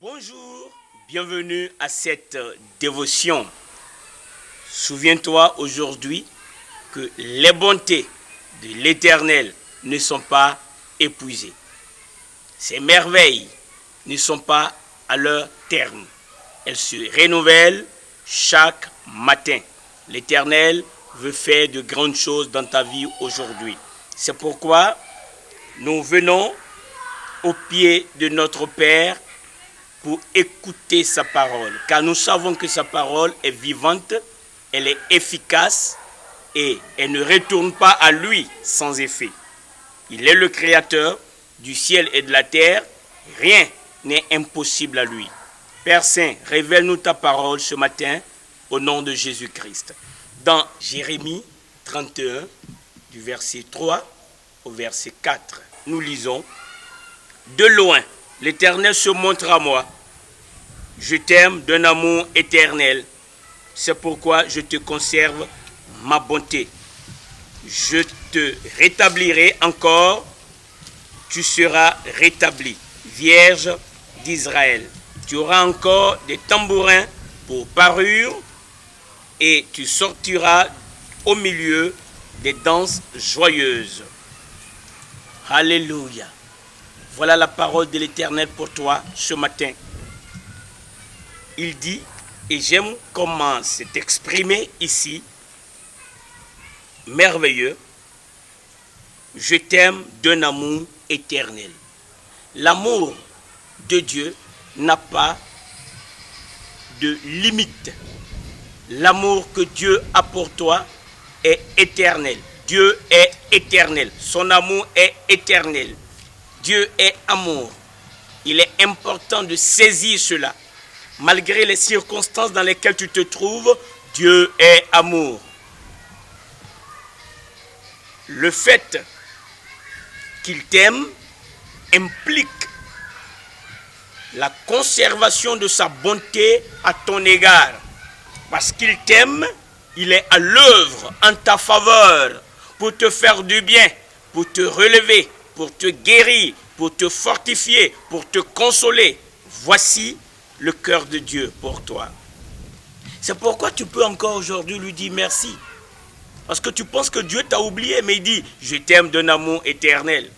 Bonjour, bienvenue à cette dévotion. Souviens-toi aujourd'hui que les bontés de l'Éternel ne sont pas épuisées. Ses merveilles ne sont pas à leur terme. Elles se renouvellent chaque matin. L'Éternel veut faire de grandes choses dans ta vie aujourd'hui. C'est pourquoi nous venons au pied de notre Père pour écouter sa parole. Car nous savons que sa parole est vivante, elle est efficace et elle ne retourne pas à lui sans effet. Il est le créateur du ciel et de la terre. Rien n'est impossible à lui. Père Saint, révèle-nous ta parole ce matin au nom de Jésus-Christ. Dans Jérémie 31, du verset 3 au verset 4, nous lisons: de loin, l'Éternel se montre à moi. Je t'aime d'un amour éternel. C'est pourquoi je te conserve ma bonté. Je te rétablirai encore. Tu seras rétabli, Vierge d'Israël. Tu auras encore des tambourins pour parure et tu sortiras au milieu des danses joyeuses. Alléluia. Voilà la parole de l'Éternel pour toi ce matin. Il dit, et j'aime comment c'est exprimé ici, merveilleux, je t'aime d'un amour éternel. L'amour de Dieu n'a pas de limite. L'amour que Dieu a pour toi est éternel. Dieu est éternel. Son amour est éternel. Dieu est amour. Il est important de saisir cela. Malgré les circonstances dans lesquelles tu te trouves, Dieu est amour. Le fait qu'il t'aime implique la conservation de sa bonté à ton égard. Parce qu'il t'aime, il est à l'œuvre en ta faveur pour te faire du bien, pour te relever, pour te guérir, pour te fortifier, pour te consoler. Voici le cœur de Dieu pour toi. C'est pourquoi tu peux encore aujourd'hui lui dire merci. Parce que tu penses que Dieu t'a oublié, mais il dit, je t'aime d'un amour éternel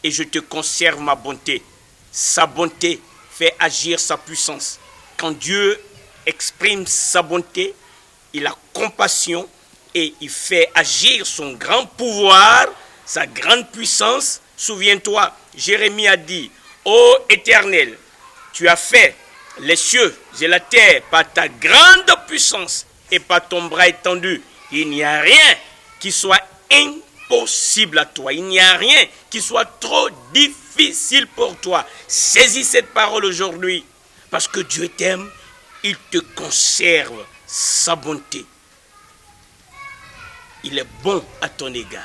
et je te conserve ma bonté. Sa bonté fait agir sa puissance. Quand Dieu exprime sa bonté, il a compassion et il fait agir son grand pouvoir, sa grande puissance. Souviens-toi, Jérémie a dit, ô Éternel, tu as fait les cieux et la terre par ta grande puissance et par ton bras étendu. Il n'y a rien qui soit impossible à toi. Il n'y a rien qui soit trop difficile pour toi. Saisis cette parole aujourd'hui. Parce que Dieu t'aime, il te conserve sa bonté. Il est bon à ton égard.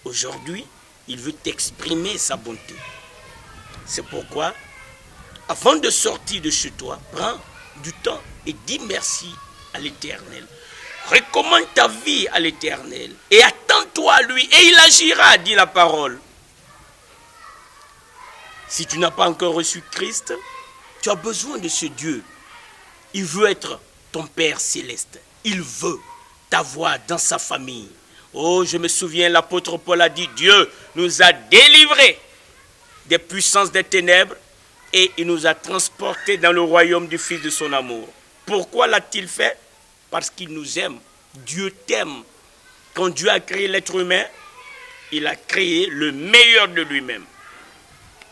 Aujourd'hui, il veut t'exprimer sa bonté. C'est pourquoi, avant de sortir de chez toi, prends du temps et dis merci à l'Éternel. Recommande ta vie à l'Éternel et attends-toi à lui et il agira, dit la parole. Si tu n'as pas encore reçu Christ, tu as besoin de ce Dieu. Il veut être ton Père céleste. Il veut t'avoir dans sa famille. Oh, je me souviens, l'apôtre Paul a dit, Dieu nous a délivrés des puissances des ténèbres et il nous a transportés dans le royaume du Fils de son amour. Pourquoi l'a-t-il fait? Parce qu'il nous aime. Dieu t'aime. Quand Dieu a créé l'être humain, il a créé le meilleur de lui-même.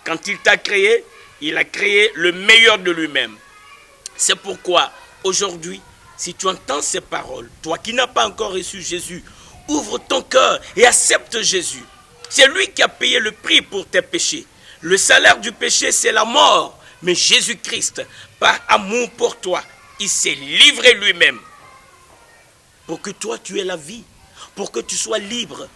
Quand il t'a créé, il a créé le meilleur de lui-même. C'est pourquoi, aujourd'hui, si tu entends ces paroles, toi qui n'as pas encore reçu Jésus, ouvre ton cœur et accepte Jésus. C'est lui qui a payé le prix pour tes péchés. Le salaire du péché, c'est la mort. Mais Jésus-Christ, par amour pour toi, il s'est livré lui-même pour que toi, tu aies la vie, pour que tu sois libre,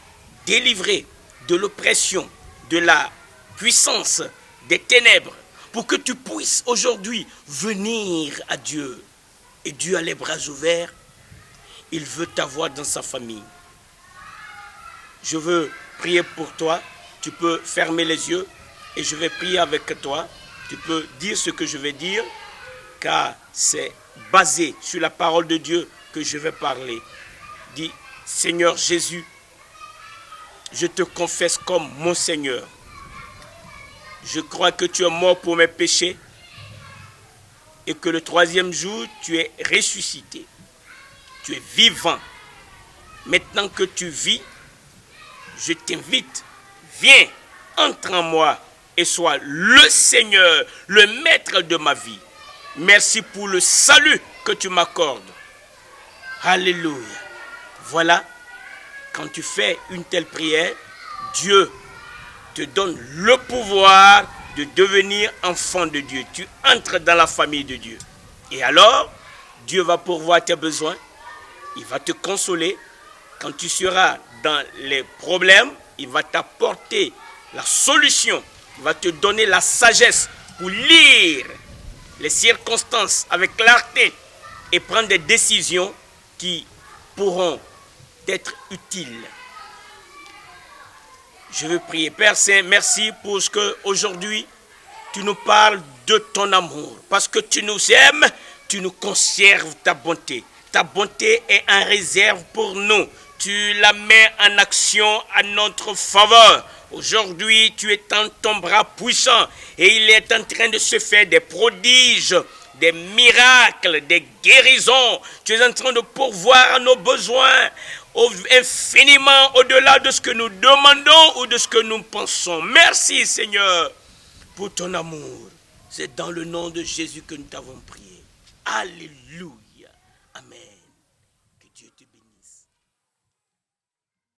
délivré de l'oppression, de la puissance des ténèbres, pour que tu puisses aujourd'hui venir à Dieu. Et Dieu a les bras ouverts, il veut t'avoir dans sa famille. Je veux prier pour toi, tu peux fermer les yeux et je vais prier avec toi. Tu peux dire ce que je vais dire, car c'est basé sur la parole de Dieu que je vais parler. Dis, Seigneur Jésus, je te confesse comme mon Seigneur. Je crois que tu es mort pour mes péchés et que le troisième jour, tu es ressuscité. Tu es vivant. Maintenant que tu vis, je t'invite, viens, entre en moi et sois le Seigneur, le maître de ma vie. Merci pour le salut que tu m'accordes. Alléluia. Voilà, quand tu fais une telle prière, Dieu te donne le pouvoir de devenir enfant de Dieu. Tu entres dans la famille de Dieu. Et alors, Dieu va pourvoir tes besoins. Il va te consoler. Quand tu seras dans les problèmes, il va t'apporter la solution. Il va te donner la sagesse pour lire les circonstances avec clarté et prendre des décisions qui pourront être utiles. Je veux prier. Père Saint, merci pour ce qu'aujourd'hui, tu nous parles de ton amour. Parce que tu nous aimes, tu nous conserves ta bonté. Ta bonté est en réserve pour nous. Tu la mets en action à notre faveur. Aujourd'hui, tu es dans ton bras puissant et il est en train de se faire des prodiges, des miracles, des guérisons. Tu es en train de pourvoir à nos besoins infiniment au-delà de ce que nous demandons ou de ce que nous pensons. Merci Seigneur pour ton amour. C'est dans le nom de Jésus que nous t'avons prié. Alléluia.